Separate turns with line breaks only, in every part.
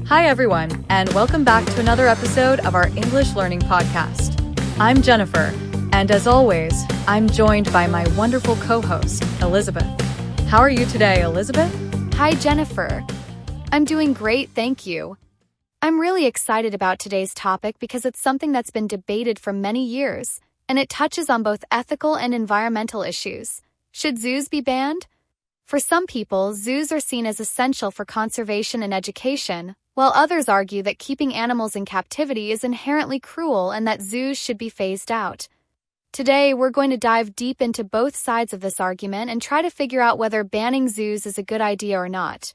Hi, everyone, and welcome back to another episode of our English Learning Podcast. I'm Jennifer, and as always, I'm joined by my wonderful co-host, Elizabeth. How are you today, Elizabeth?
Hi, Jennifer. I'm doing great, thank you. I'm really excited about today's topic because it's something that's been debated for many years, and it touches on both ethical and environmental issues. Should zoos be banned? For some people, zoos are seen as essential for conservation and education, while others argue that keeping animals in captivity is inherently cruel and that zoos should be phased out. Today, we're going to dive deep into both sides of this argument and try to figure out whether banning zoos is a good idea or not.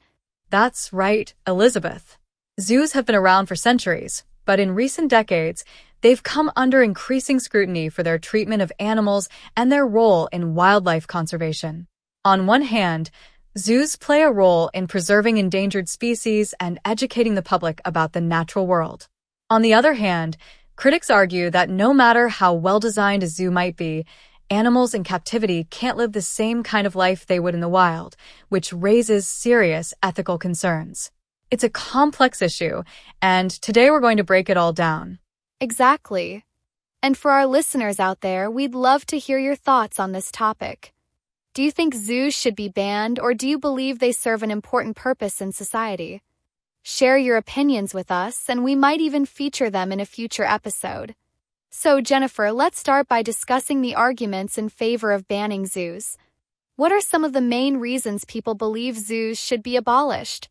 That's right, Elizabeth. Zoos have been around for centuries, but in recent decades, they've come under increasing scrutiny for their treatment of animals and their role in wildlife conservation. On one hand, zoos play a role in preserving endangered species and educating the public about the natural world. On the other hand, critics argue that no matter how well-designed a zoo might be, animals in captivity can't live the same kind of life they would in the wild, which raises serious ethical concerns. It's a complex issue, and today we're going to break it all down.
Exactly. And for our listeners out there, we'd love to hear your thoughts on this topic. Do you think zoos should be banned, or do you believe they serve an important purpose in society? Share your opinions with us, and we might even feature them in a future episode. So, Jennifer, let's start by discussing the arguments in favor of banning zoos. What are some of the main reasons people believe zoos should be abolished?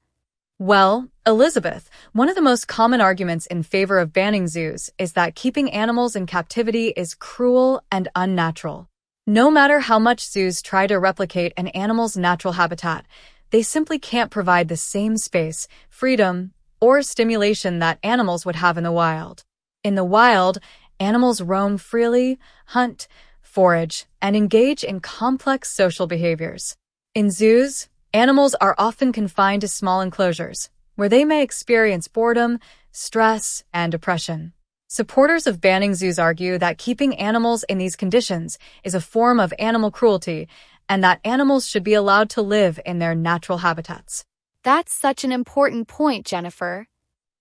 Well, Elizabeth, one of the most common arguments in favor of banning zoos is that keeping animals in captivity is cruel and unnatural. No matter how much zoos try to replicate an animal's natural habitat, they simply can't provide the same space, freedom, or stimulation that animals would have in the wild. In the wild, animals roam freely, hunt, forage, and engage in complex social behaviors. In zoos, animals are often confined to small enclosures, where they may experience boredom, stress, and depression. Supporters of banning zoos argue that keeping animals in these conditions is a form of animal cruelty and that animals should be allowed to live in their natural habitats.
That's such an important point, Jennifer.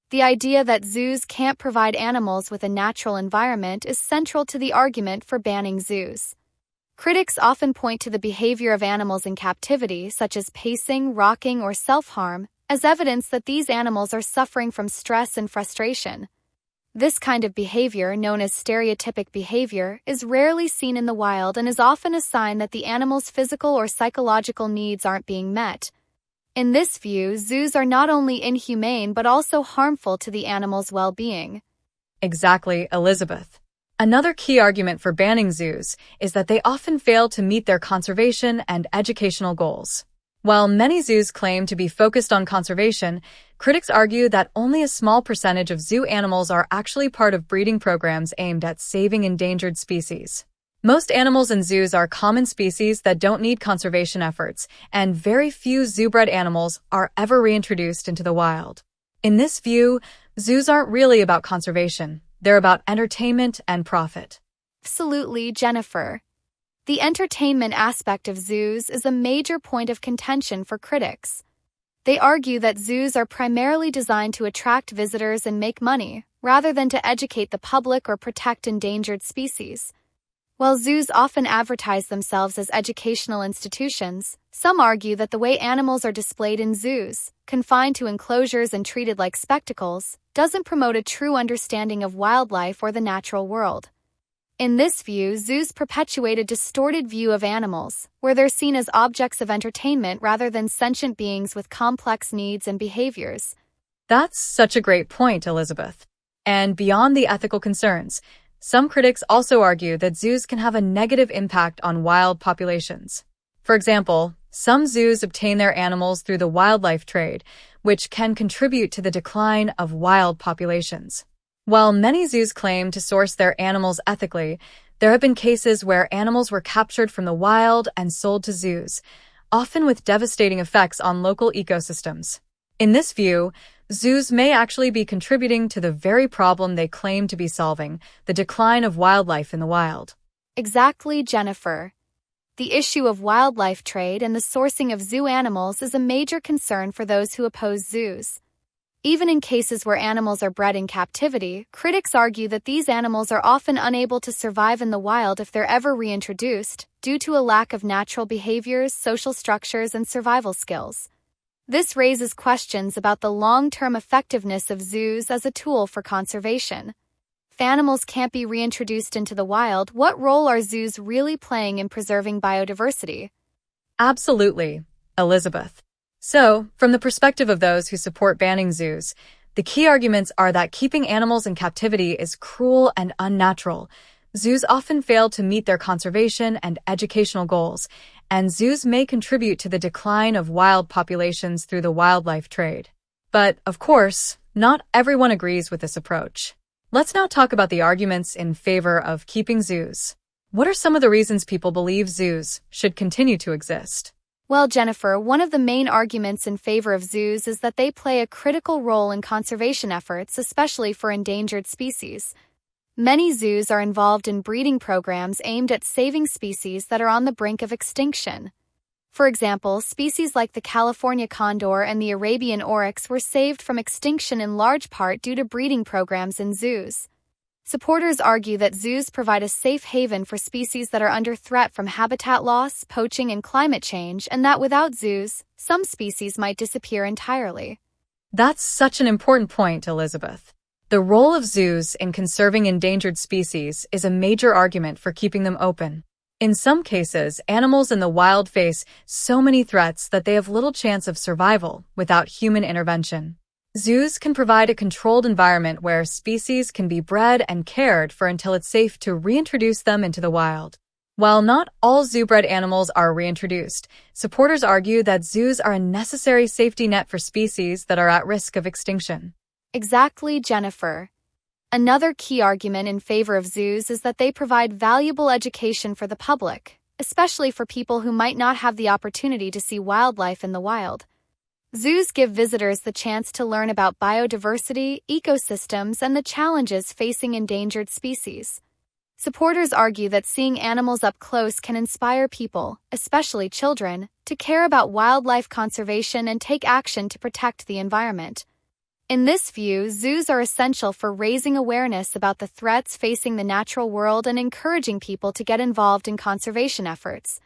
The idea that zoos can't provide animals with a natural environment is central to the argument for banning zoos. Critics often point to the behavior of animals in captivity, such as pacing, rocking, or self-harm, as evidence that these animals are suffering from stress and frustration. This kind of behavior, known as stereotypic behavior, is rarely seen in the wild and is often a sign that the animal's physical or psychological needs aren't being met. In this view, zoos are not only inhumane but also harmful to the animal's well-being.
Exactly, Elizabeth. Another key argument for banning zoos is that they often fail to meet their conservation and educational goals. While many zoos claim to be focused on conservation, critics argue that only a small percentage of zoo animals are actually part of breeding programs aimed at saving endangered species. Most animals in zoos are common species that don't need conservation efforts, and very few zoo-bred animals are ever reintroduced into the wild. In this view, zoos aren't really about conservation. They're about entertainment and profit.
Absolutely, Jennifer. The entertainment aspect of zoos is a major point of contention for critics. They argue that zoos are primarily designed to attract visitors and make money, rather than to educate the public or protect endangered species. While zoos often advertise themselves as educational institutions, some argue that the way animals are displayed in zoos, confined to enclosures and treated like spectacles, doesn't promote a true understanding of wildlife or the natural world. In this view, zoos perpetuate a distorted view of animals, where they're seen as objects of entertainment rather than sentient beings with complex needs and behaviors.
That's such a great point, Elizabeth. And beyond the ethical concerns, some critics also argue that zoos can have a negative impact on wild populations. For example, some zoos obtain their animals through the wildlife trade, which can contribute to the decline of wild populations. While many zoos claim to source their animals ethically, there have been cases where animals were captured from the wild and sold to zoos, often with devastating effects on local ecosystems. In this view, zoos may actually be contributing to the very problem they claim to be solving, the decline of wildlife in the wild.
Exactly, Jennifer. The issue of wildlife trade and the sourcing of zoo animals is a major concern for those who oppose zoos. Even in cases where animals are bred in captivity, critics argue that these animals are often unable to survive in the wild if they're ever reintroduced, due to a lack of natural behaviors, social structures, and survival skills. This raises questions about the long-term effectiveness of zoos as a tool for conservation. If animals can't be reintroduced into the wild, what role are zoos really playing in preserving biodiversity?
Absolutely, Elizabeth. So, from the perspective of those who support banning zoos, the key arguments are that keeping animals in captivity is cruel and unnatural. Zoos often fail to meet their conservation and educational goals, and zoos may contribute to the decline of wild populations through the wildlife trade. But, of course, not everyone agrees with this approach. Let's now talk about the arguments in favor of keeping zoos. What are some of the reasons people believe zoos should continue to exist?
Well, Jennifer, one of the main arguments in favor of zoos is that they play a critical role in conservation efforts, especially for endangered species. Many zoos are involved in breeding programs aimed at saving species that are on the brink of extinction. For example, species like the California condor and the Arabian oryx were saved from extinction in large part due to breeding programs in zoos. Supporters argue that zoos provide a safe haven for species that are under threat from habitat loss, poaching, and climate change, and that without zoos, some species might disappear entirely.
That's such an important point, Elizabeth. The role of zoos in conserving endangered species is a major argument for keeping them open. In some cases, animals in the wild face so many threats that they have little chance of survival without human intervention. Zoos can provide a controlled environment where species can be bred and cared for until it's safe to reintroduce them into the wild. While not all zoo-bred animals are reintroduced, supporters argue that zoos are a necessary safety net for species that are at risk of extinction.
Exactly, Jennifer. Another key argument in favor of zoos is that they provide valuable education for the public, especially for people who might not have the opportunity to see wildlife in the wild. Zoos give visitors the chance to learn about biodiversity, ecosystems, and the challenges facing endangered species. Supporters argue that seeing animals up close can inspire people, especially children, to care about wildlife conservation and take action to protect the environment. In this view, zoos are essential for raising awareness about the threats facing the natural world and encouraging people to get involved in conservation efforts.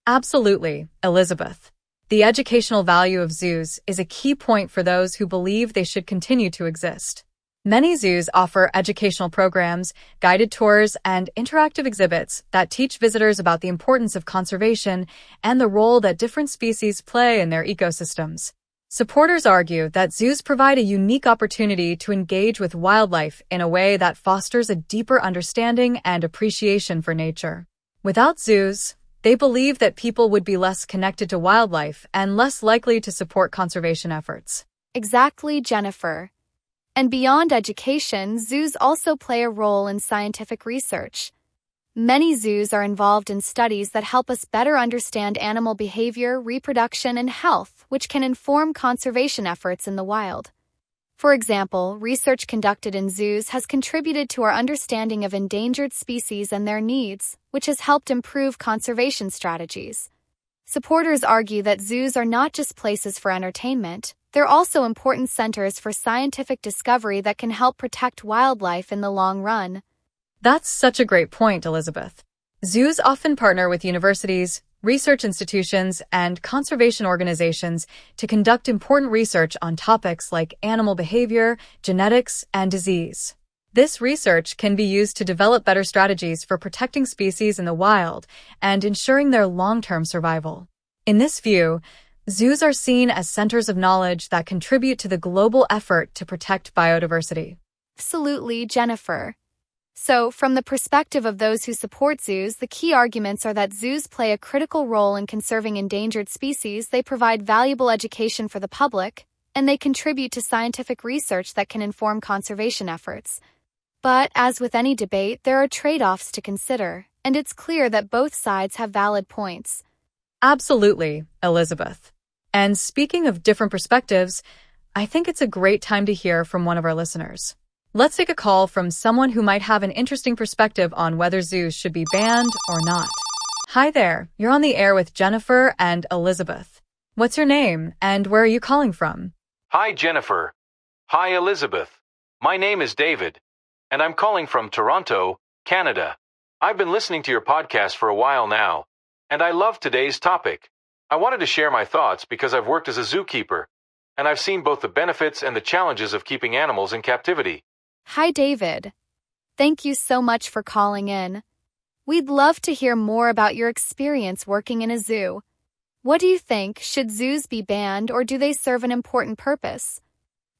Absolutely, Elizabeth. The educational value of zoos is a key point for those who believe they should continue to exist. Many zoos offer educational programs, guided tours, and interactive exhibits that teach visitors about the importance of conservation and the role that different species play in their ecosystems. Supporters argue that zoos provide a unique opportunity to engage with wildlife in a way that fosters a deeper understanding and appreciation for nature. Without zoos, they believe that people would be less connected to wildlife and less likely to support conservation efforts.
Exactly, Jennifer. And beyond education, zoos also play a role in scientific research. Many zoos are involved in studies that help us better understand animal behavior, reproduction, and health, which can inform conservation efforts in the wild. For example, research conducted in zoos has contributed to our understanding of endangered species and their needs, which has helped improve conservation strategies. Supporters argue that zoos are not just places for entertainment, they're also important centers for scientific discovery that can help protect wildlife in the long run.
That's such a great point, Elizabeth. Zoos often partner with universities, research institutions, and conservation organizations to conduct important research on topics like animal behavior, genetics, and disease. This research can be used to develop better strategies for protecting species in the wild and ensuring their long-term survival. In this view, zoos are seen as centers of knowledge that contribute to the global effort to protect biodiversity.
Absolutely, Jennifer. So, from the perspective of those who support zoos, the key arguments are that zoos play a critical role in conserving endangered species, they provide valuable education for the public, and they contribute to scientific research that can inform conservation efforts. But, as with any debate, there are trade-offs to consider, and it's clear that both sides have valid points.
Absolutely, Elizabeth. And speaking of different perspectives, I think it's a great time to hear from one of our listeners. Let's take a call from someone who might have an interesting perspective on whether zoos should be banned or not. Hi there, you're on the air with Jennifer and Elizabeth. What's your name and where are you calling from?
Hi, Jennifer. Hi, Elizabeth. My name is David, and I'm calling from Toronto, Canada. I've been listening to your podcast for a while now, and I love today's topic. I wanted to share my thoughts because I've worked as a zookeeper, and I've seen both the benefits and the challenges of keeping animals in captivity.
Hi, David. Thank you so much for calling in. We'd love to hear more about your experience working in a zoo. What do you think? Should zoos be banned or do they serve an important purpose?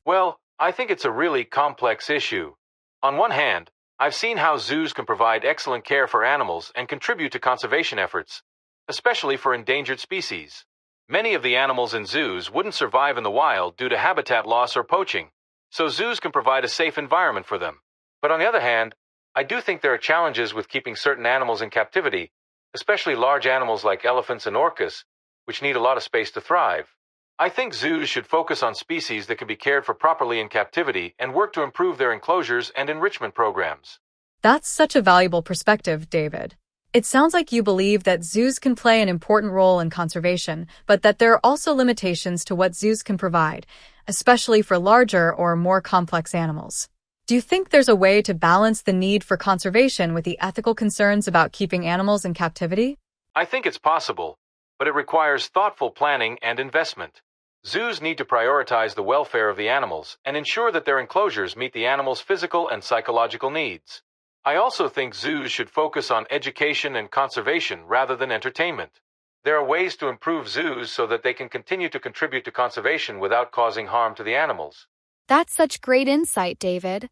Well, I think it's a really complex issue. On one hand, I've seen how zoos can provide excellent care for animals and contribute to conservation efforts, especially for endangered species. Many of the animals in zoos wouldn't survive in the wild due to habitat loss or poaching, so zoos can provide a safe environment for them. But on the other hand, I do think there are challenges with keeping certain animals in captivity, especially large animals like elephants and orcas, which need a lot of space to thrive. I think zoos should focus on species that can be cared for properly in captivity and work to improve their enclosures and enrichment programs.
That's such a valuable perspective, David. It sounds like you believe that zoos can play an important role in conservation, but that there are also limitations to what zoos can provide, especially for larger or more complex animals. Do you think there's a way to balance the need for conservation with the ethical concerns about keeping animals in captivity?
I think it's possible, but it requires thoughtful planning and investment. Zoos need to prioritize the welfare of the animals and ensure that their enclosures meet the animals' physical and psychological needs. I also think zoos should focus on education and conservation rather than entertainment. There are ways to improve zoos so that they can continue to contribute to conservation without causing harm to the animals.
That's such great insight, David.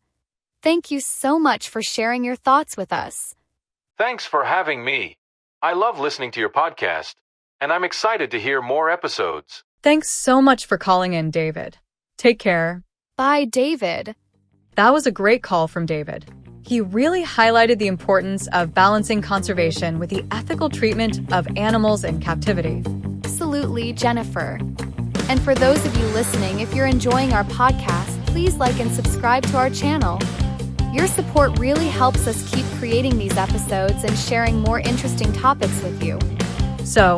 Thank you so much for sharing your thoughts with us.
Thanks for having me. I love listening to your podcast, and I'm excited to hear more episodes.
Thanks so much for calling in, David. Take care.
Bye, David.
That was a great call from David. He really highlighted the importance of balancing conservation with the ethical treatment of animals in captivity.
Absolutely, Jennifer. And for those of you listening, if you're enjoying our podcast, please like and subscribe to our channel. Your support really helps us keep creating these episodes and sharing more interesting topics with you.
So,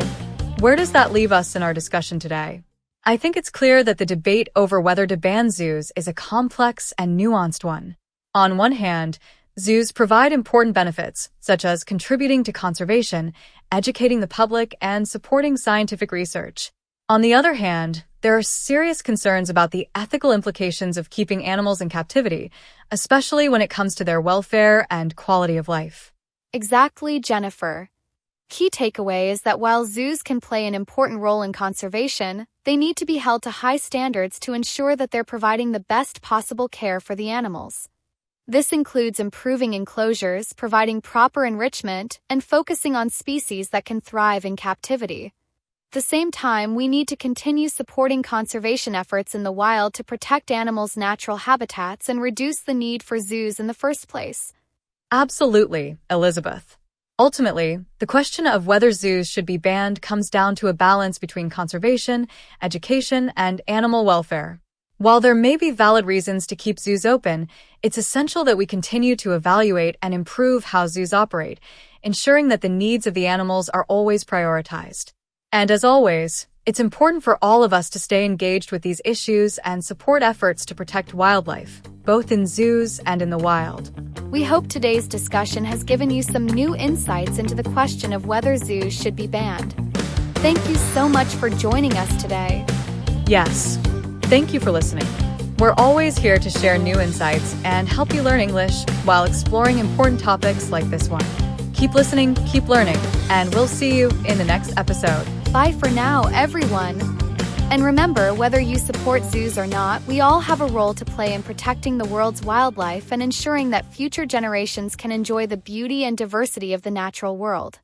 where does that leave us in our discussion today? I think it's clear that the debate over whether to ban zoos is a complex and nuanced one. On one hand, zoos provide important benefits, such as contributing to conservation, educating the public, and supporting scientific research. On the other hand, there are serious concerns about the ethical implications of keeping animals in captivity, especially when it comes to their welfare and quality of life.
Exactly, Jennifer. Key takeaway is that while zoos can play an important role in conservation, they need to be held to high standards to ensure that they're providing the best possible care for the animals. This includes improving enclosures, providing proper enrichment, and focusing on species that can thrive in captivity. At the same time, we need to continue supporting conservation efforts in the wild to protect animals' natural habitats and reduce the need for zoos in the first place.
Absolutely, Elizabeth. Ultimately, the question of whether zoos should be banned comes down to a balance between conservation, education, and animal welfare. While there may be valid reasons to keep zoos open, it's essential that we continue to evaluate and improve how zoos operate, ensuring that the needs of the animals are always prioritized. And as always, it's important for all of us to stay engaged with these issues and support efforts to protect wildlife, both in zoos and in the wild.
We hope today's discussion has given you some new insights into the question of whether zoos should be banned. Thank you so much for joining us today.
Yes, thank you for listening. We're always here to share new insights and help you learn English while exploring important topics like this one. Keep listening, keep learning, and we'll see you in the next episode.
Bye for now, everyone. And remember, whether you support zoos or not, we all have a role to play in protecting the world's wildlife and ensuring that future generations can enjoy the beauty and diversity of the natural world.